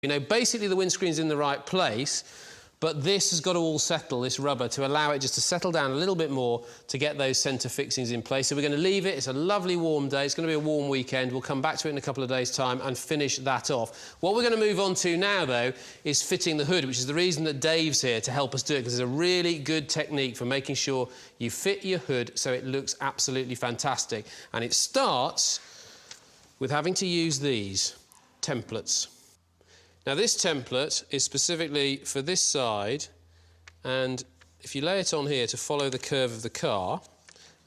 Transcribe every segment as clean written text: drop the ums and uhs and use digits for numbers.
You know, basically the windscreen's in the right place, but this has got to all settle, this rubber, to allow it just to settle down a little bit more to get those centre fixings in place. So we're going to leave it. It's a lovely warm day. It's going to be a warm weekend. We'll come back to it in a couple of days' time and finish that off. What we're going to move on to now, though, is fitting the hood, which is the reason that Dave's here to help us do it, because it's a really good technique for making sure you fit your hood so it looks absolutely fantastic. And it starts with having to use these templates. Now, this template is specifically for this side, and if you lay it on here to follow the curve of the car,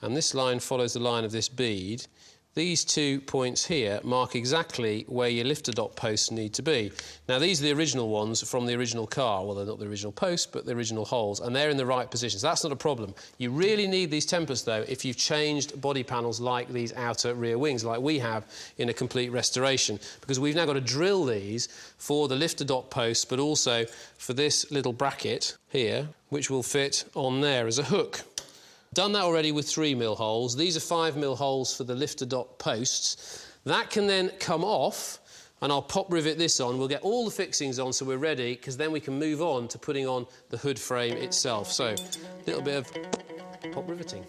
and this line follows the line of this bead, these 2 points here mark exactly where your lifter dot posts need to be. Now, these are the original ones from the original car. Well, they're not the original posts, but the original holes, and they're in the right position, so that's not a problem. You really need these templates, though, if you've changed body panels like these outer rear wings, like we have in a complete restoration, because we've now got to drill these for the lifter dot posts, but also for this little bracket here, which will fit on there as a hook. Done that already with 3mm holes. These are 5mm holes for the lifter dot posts. That can then come off, and I'll pop rivet this on. We'll get all the fixings on so we're ready, because then we can move on to putting on the hood frame itself. So, a little bit of pop riveting.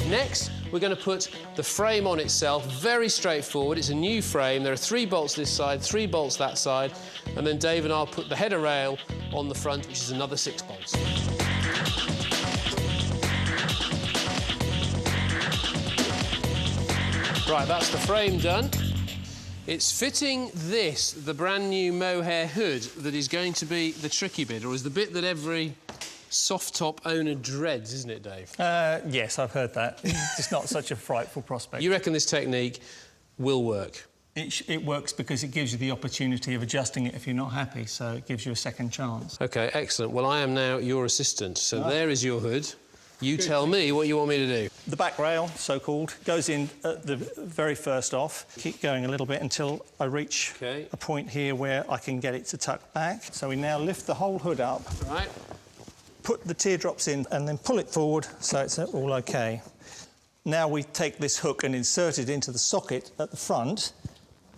Next, we're going to put the frame on itself. Very straightforward. It's a new frame. There are 3 bolts this side, 3 bolts that side, and then Dave and I'll put the header rail on the front, which is another 6 bolts. Right, that's the frame done. It's fitting this, the brand new mohair hood, that is going to be the tricky bit, or is the bit that every soft-top owner dreads, isn't it, Dave? Yes, I've heard that. It's not such a frightful prospect. You reckon this technique will work? It works because it gives you the opportunity of adjusting it if you're not happy, so it gives you a second chance. OK, excellent. Well, I am now your assistant, so there is your hood. You tell me what you want me to do. The back rail, so-called, goes in at the very first off. Keep going a little bit until I reach a point here where I can get it to tuck back. So we now lift the whole hood up. Right. Put the teardrops in and then pull it forward so it's all OK. Now we take this hook and insert it into the socket at the front.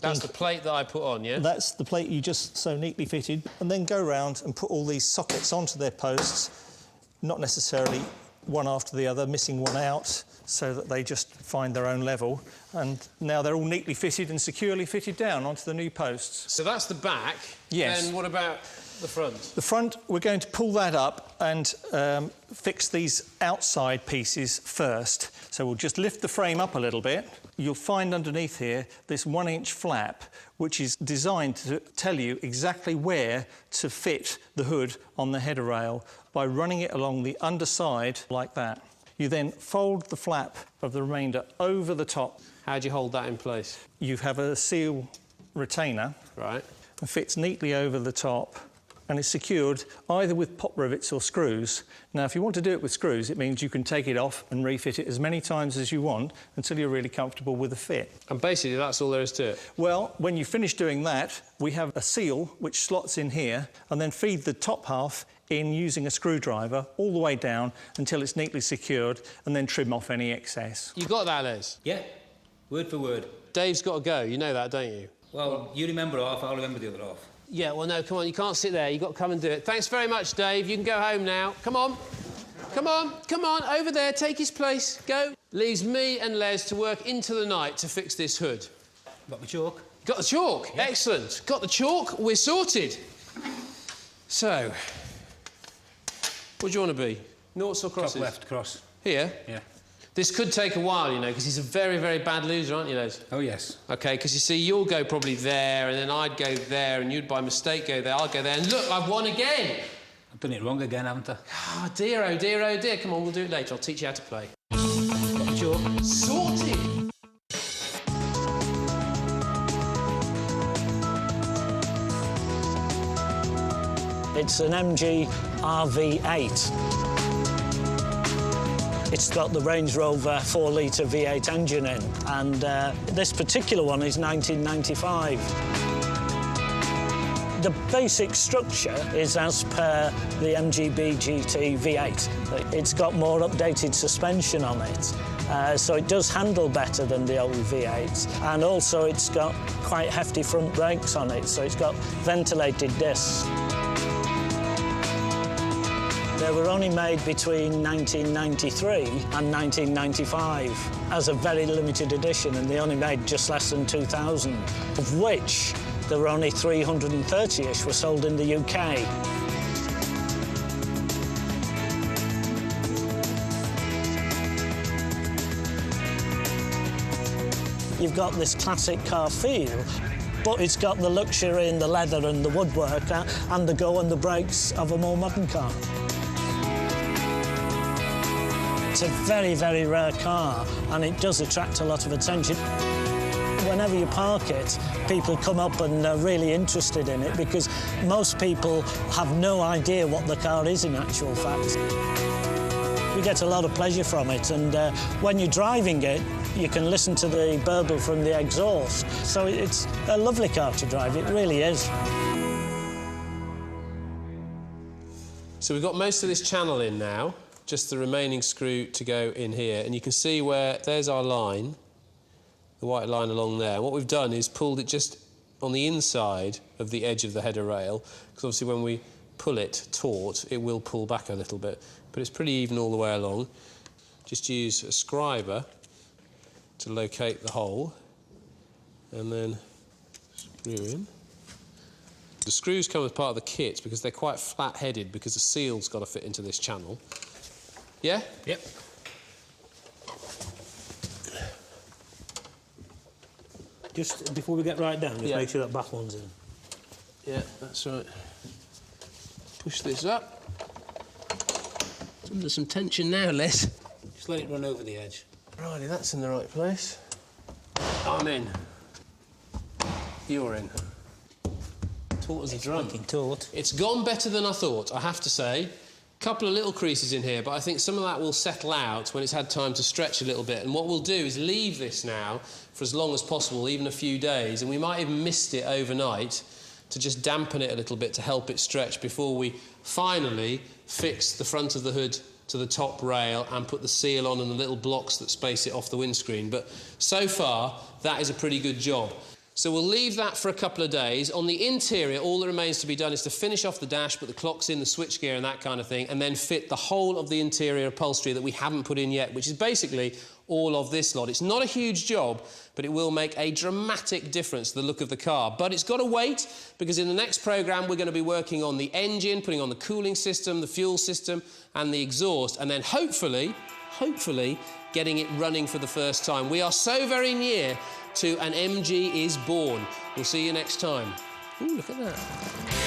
That's the plate that I put on, yeah? That's the plate you just so neatly fitted. And then go round and put all these sockets onto their posts, not necessarily one after the other, missing one out, so that they just find their own level. And now they're all neatly fitted and securely fitted down onto the new posts. So that's the back. Yes. Then what about the front? The front, we're going to pull that up and fix these outside pieces first. So we'll just lift the frame up a little bit. You'll find underneath here this 1-inch flap, which is designed to tell you exactly where to fit the hood on the header rail by running it along the underside like that. You then fold the flap of the remainder over the top. How do you hold that in place? You have a seal retainer. Right. It fits neatly over the top and is secured either with pop rivets or screws. Now, if you want to do it with screws, it means you can take it off and refit it as many times as you want until you're really comfortable with the fit. And basically, that's all there is to it? Well, when you finish doing that, we have a seal which slots in here and then feed the top half in using a screwdriver all the way down until it's neatly secured, and then trim off any excess. You got that, Les? Yeah, word for word. Dave's got to go, you know that, don't you? Well, you remember half, I'll remember the other half. Yeah, well, no, come on, you can't sit there. You've got to come and do it. Thanks very much, Dave. You can go home now. Come on. Come on, come on, over there, take his place. Go. Leaves me and Les to work into the night to fix this hood. Got the chalk? Got the chalk? Yeah. Excellent. Got the chalk, we're sorted. So, what do you want to be? Noughts or crosses? Top left, cross. Here? Yeah. This could take a while, you know, because he's a very, very bad loser, aren't you, Les? Oh, yes. OK, because you see, you'll go probably there, and then I'd go there, and you'd by mistake go there, I'll go there, and look, I've won again! I've done it wrong again, haven't I? Oh, dear, oh, dear, oh, dear. Come on, we'll do it later. I'll teach you how to play. Got the chalk? Sorted! It's an MG RV8. It's got the Range Rover 4-litre V8 engine in, and this particular one is 1995. The basic structure is as per the MGB GT V8. It's got more updated suspension on it, so it does handle better than the old V8s, and also it's got quite hefty front brakes on it, so it's got ventilated discs. They were only made between 1993 and 1995 as a very limited edition, and they only made just less than 2,000, of which there were only 330-ish were sold in the UK. You've got this classic car feel, but it's got the luxury in the leather and the woodwork and the go and the brakes of a more modern car. It's a very, very rare car, and it does attract a lot of attention. Whenever you park it, people come up and are really interested in it because most people have no idea what the car is in actual fact. You get a lot of pleasure from it, and when you're driving it, you can listen to the burble from the exhaust. So it's a lovely car to drive, it really is. So we've got most of this channel in now, just the remaining screw to go in here, and you can see where there's our line, the white line along there. What we've done is pulled it just on the inside of the edge of the header rail, because obviously when we pull it taut, it will pull back a little bit, but it's pretty even all the way along. Just use a scriber to locate the hole, and then screw in. The screws come as part of the kit because they're quite flat-headed because the seal's got to fit into this channel. Yeah? Yep. Just before we get right down, just make sure that back one's in. Yeah, that's right. Push this up. It's under some tension now, Les. Just let it run over the edge. Righty, that's in the right place. I'm in. You're in. Taut as a drum. Looking taut. It's gone better than I thought, I have to say. Couple of little creases in here, but I think some of that will settle out when it's had time to stretch a little bit. And what we'll do is leave this now for as long as possible, even a few days, and we might even mist it overnight to just dampen it a little bit to help it stretch before we finally fix the front of the hood to the top rail and put the seal on and the little blocks that space it off the windscreen. But so far, that is a pretty good job. So we'll leave that for a couple of days. On the interior, all that remains to be done is to finish off the dash, put the clocks in, the switchgear and that kind of thing, and then fit the whole of the interior upholstery that we haven't put in yet, which is basically all of this lot. It's not a huge job, but it will make a dramatic difference to the look of the car. But it's got to wait, because in the next programme, we're going to be working on the engine, putting on the cooling system, the fuel system, and the exhaust, and then hopefully, getting it running for the first time. We are so very near to an MG is born. We'll see you next time. Ooh, look at that.